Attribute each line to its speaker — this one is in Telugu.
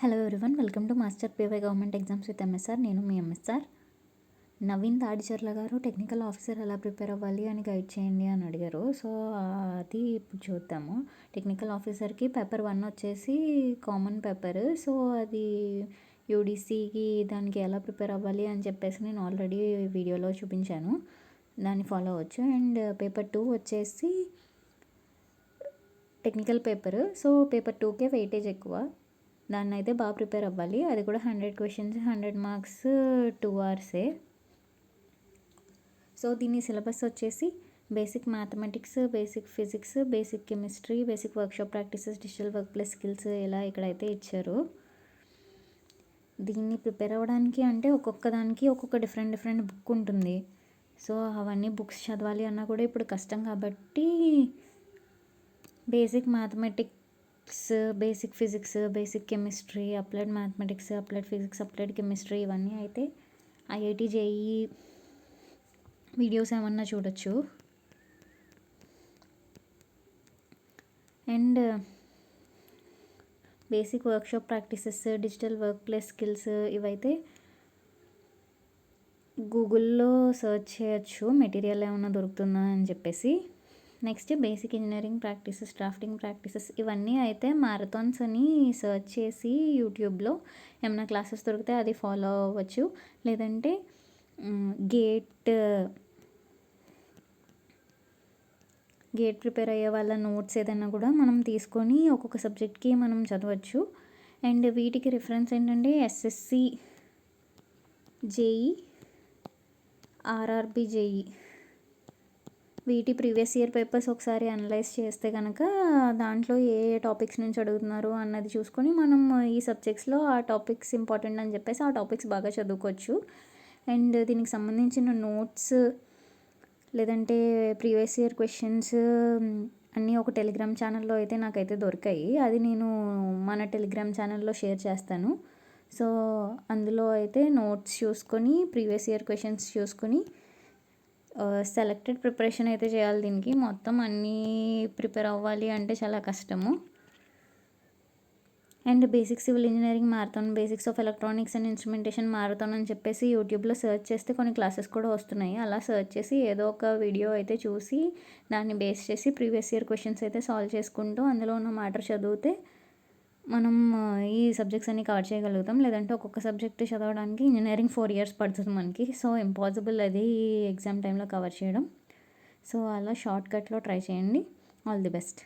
Speaker 1: Hello everyone, welcome to master py government exams with MSR. నేను మీ ఎంఎస్ఆర్. నవీన్ తాడిచర్ల గారు టెక్నికల్ ఆఫీసర్ ఎలా ప్రిపేర్ అవ్వాలి అని గైడ్ చేయండి అని అడిగారు. సో అది ఇప్పుడు చూద్దాము. టెక్నికల్ ఆఫీసర్కి పేపర్ 1 వచ్చేసి కామన్ పేపర్. సో అది యూడిసికి దానికి ఎలా ప్రిపేర్ అవ్వాలి అని చెప్పేసి నేను ఆల్రెడీ వీడియోలో చూపించాను, దాన్ని ఫాలో అవ్వచ్చు. అండ్ పేపర్ 2 వచ్చేసి టెక్నికల్ పేపర్. సో పేపర్ 2కే వెయిటేజ్ ఎక్కువ, దాన్ని అయితే బాగా ప్రిపేర్ అవ్వాలి. అది కూడా 100 క్వశ్చన్స్, 100 మార్క్స్, 2 అవర్సే. సో దీని సిలబస్ వచ్చేసి basic mathematics, basic physics, basic chemistry, basic workshop practices, digital work plus skills ఇలా ఇక్కడైతే ఇచ్చారు. దీన్ని ప్రిపేర్ అవ్వడానికి అంటే ఒక్కొక్క దానికి ఒక్కొక్క డిఫరెంట్ బుక్ ఉంటుంది. సో అవన్నీ బుక్స్ చదవాలి అన్నా కూడా ఇప్పుడు కష్టం కాబట్టి basic mathematics, basic physics, basic chemistry, applied mathematics, applied physics, applied chemistry ఇవన్నీ అయితే ఐఐటి జేఈ వీడియోస్ ఏమన్నా చూడొచ్చు. And basic workshop practices, digital work plus skills ఇవైతే గూగుల్లో సెర్చ్ చేయొచ్చు, మెటీరియల్ ఏమైనా దొరుకుతుందా అని చెప్పేసి. Next basic engineering practices, drafting practices ఇవన్నీ అయితే మ్యారథాన్స్ అని సెర్చ్ చేసి యూట్యూబ్లో ఏమైనా క్లాసెస్ దొరికితే అది ఫాలో అవ్వచ్చు. లేదంటే గేట్ ప్రిపేర్ అయ్యే వాళ్ళ నోట్స్ ఏదైనా కూడా మనం తీసుకొని ఒక్కొక్క సబ్జెక్ట్కి మనం చదవచ్చు. అండ్ వీటికి రిఫరెన్స్ ఏంటంటే ఎస్ఎస్సి జేఈ, ఆర్ఆర్బి జేఈ వీటి ప్రీవియస్ ఇయర్ పేపర్స్ ఒకసారి అనలైజ్ చేస్తే కనుక దాంట్లో ఏ టాపిక్స్ నుంచి అడుగుతున్నారు అన్నది చూసుకొని మనం ఈ సబ్జెక్ట్స్లో ఆ టాపిక్స్ ఇంపార్టెంట్ అని చెప్పేసి ఆ టాపిక్స్ బాగా చదువుకోవచ్చు. అండ్ దీనికి సంబంధించిన నోట్స్ లేదంటే ప్రీవియస్ ఇయర్ క్వశ్చన్స్ అన్నీ ఒక టెలిగ్రామ్ ఛానల్లో అయితే నాకైతే దొరికాయి. అది నేను మన టెలిగ్రామ్ ఛానల్లో షేర్ చేస్తాను. సో అందులో అయితే నోట్స్ చూసుకొని ప్రీవియస్ ఇయర్ క్వశ్చన్స్ చూసుకొని సెలెక్టెడ్ ప్రిపరేషన్ అయితే చేయాలి. దీనికి మొత్తం అన్నీ ప్రిపేర్ అవ్వాలి అంటే చాలా కష్టము. And basic civil engineering marathon, basics of electronics and instrumentation marathon అని చెప్పేసి యూట్యూబ్లో సెర్చ్ చేస్తే కొన్ని క్లాసెస్ కూడా వస్తున్నాయి. అలా సెర్చ్ చేసి ఏదో ఒక వీడియో అయితే చూసి దాన్ని బేస్ చేసి ప్రీవియస్ ఇయర్ క్వశ్చన్స్ అయితే సాల్వ్ చేసుకుంటూ అందులో ఉన్న మ్యాటర్ చదివితే మనం ఈ సబ్జెక్ట్స్ అన్ని కవర్ చేయగలుగుతాం. లేదంటే ఒక్కొక్క సబ్జెక్ట్ చదవడానికి ఇంజనీరింగ్ 4 years పడుతుంది మనకి. సో ఇంపాసిబుల్ అది ఎగ్జామ్ టైంలో కవర్ చేయడం. సో అలా షార్ట్ కట్లో ట్రై చేయండి. All the best.